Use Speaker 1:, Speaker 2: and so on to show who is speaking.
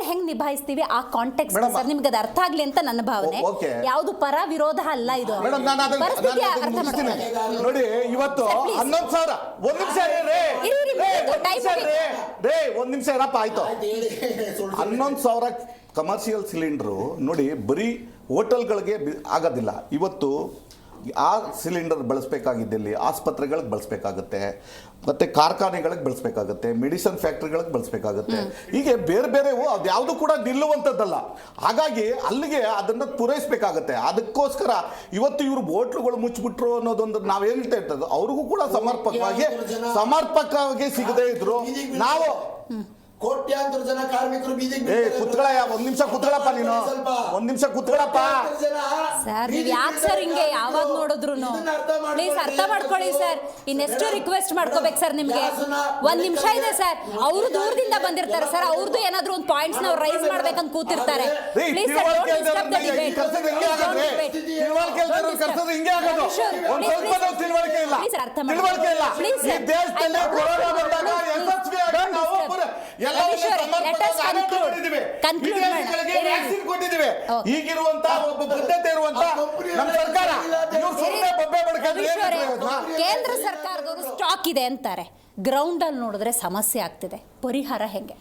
Speaker 1: ಹೆಂಗ್ ನಿಭಾಯಿಸ್ತೀವಿ ಆ context sir, ನಿಮ್ಗೆ ಅದು ಅರ್ಥ ಆಗ್ಲಿ ಅಂತ ನನ್ನ ಭಾವನೆ. ಯಾವುದು ಪರ ವಿರೋಧ ಅಲ್ಲ ಇದು. ಪರಿಸ್ಥಿತಿ ಅರ್ಥ ಮಾಡ್ಕೊಳ್ಳಿ.
Speaker 2: ನೋಡಿ ಇವತ್ತು 11,000 ಒಂದ್ ನಿಮಿಷ ಇರಪ್ಪ, ಆಯ್ತು. 11,000 ಕಮರ್ಷಿಯಲ್ ಸಿಲಿಂಡರ್ ನೋಡಿ, ಬರೀ ಹೋಟೆಲ್ಗಳಿಗೆ ಆಗೋದಿಲ್ಲ. ಇವತ್ತು ಆ ಸಿಲಿಂಡರ್ ಬಳಸಬೇಕಾಗಿದ್ದಲ್ಲಿ ಆಸ್ಪತ್ರೆಗಳಿಗೆ ಬಳಸಬೇಕಾಗುತ್ತೆ, ಮತ್ತೆ ಕಾರ್ಖಾನೆಗಳಿಗೆ ಬಳಸಬೇಕಾಗುತ್ತೆ, ಮೆಡಿಸಿನ್ ಫ್ಯಾಕ್ಟ್ರಿಗಳಿಗೆ ಬಳಸಬೇಕಾಗುತ್ತೆ. ಹೀಗೆ ಬೇರೆ ಬೇರೆವು ಅದ್ಯಾವುದು ಕೂಡ ನಿಲ್ಲುವಂಥದ್ದಲ್ಲ. ಹಾಗಾಗಿ ಅಲ್ಲಿಗೆ ಅದನ್ನು ಪೂರೈಸಬೇಕಾಗತ್ತೆ. ಅದಕ್ಕೋಸ್ಕರ ಇವತ್ತು ಇವರು ಹೋಟ್ಲುಗಳು ಮುಚ್ಚಿಬಿಟ್ರು ಅನ್ನೋದೊಂದು ನಾವು ಹೇಳ್ತಾ ಇರ್ತದೆ. ಅವ್ರಿಗೂ ಕೂಡ ಸಮರ್ಪಕವಾಗಿ ಸಿಗದೇ ಇದ್ರು. ನಾವು
Speaker 3: ಕೋಟ್ಯಾಂತರ ಜನ ಕಾರ್ಮಿಕರು ಬೀದಿಗೆ
Speaker 2: ಕುತ್ಕೊಳ್ಳಯ್ಯ, ಒಂದ್ ನಿಮಿಷ ಕುತ್ಕೊಳ್ಳಪ್ಪ, ನೀನು ಒಂದ್ ನಿಮಿಷ ಕುತ್ಕೊಳ್ಳಪ್ಪ
Speaker 1: ಸರ್. ನೀವು ಯಾಕೆ ಸರ್ ಹಿಂಗೆ ಯಾವಾಗ ನೋಡಿದ್ರು ಪ್ಲೀಸ್ ಅರ್ಥ ಮಾಡ್ಕೊಳ್ಳಿ ಸರ್. ಇನ್ನೆಷ್ಟು ರಿಕ್ವೆಸ್ಟ್ ಮಾಡ್ಕೋಬೇಕು ಸರ್ ನಿಮ್ಗೆ? ಒಂದ್ ನಿಮಿಷ ಇದೆ ಸರ್. ಅವರು ದೂರದಿಂದ ಬಂದಿರ್ತಾರೆ ಸರ್, ಅವ್ರದ್ದು ಏನಾದ್ರು ಒಂದು ಪಾಯಿಂಟ್ಸ್ ನಾವು ರೈಸ್ ಮಾಡ್ಬೇಕಂತ ಕೂತಿರ್ತಾರೆ. Please sir, don't disturb the debate. Please ಅರ್ಥ ಮಾಡ್ಕೊಳ್ಳಿ. ಪ್ಲೀಸ್ ಕೇಂದ್ರ ಸರ್ಕಾರದವರು ಸ್ಟಾಕ್ ಇದೆ ಅಂತಾರೆ, ಗ್ರೌಂಡ್ ಅಲ್ಲಿ ನೋಡಿದ್ರೆ ಸಮಸ್ಯೆ ಆಗ್ತಿದೆ. ಪರಿಹಾರ ಹೆಂಗೆ?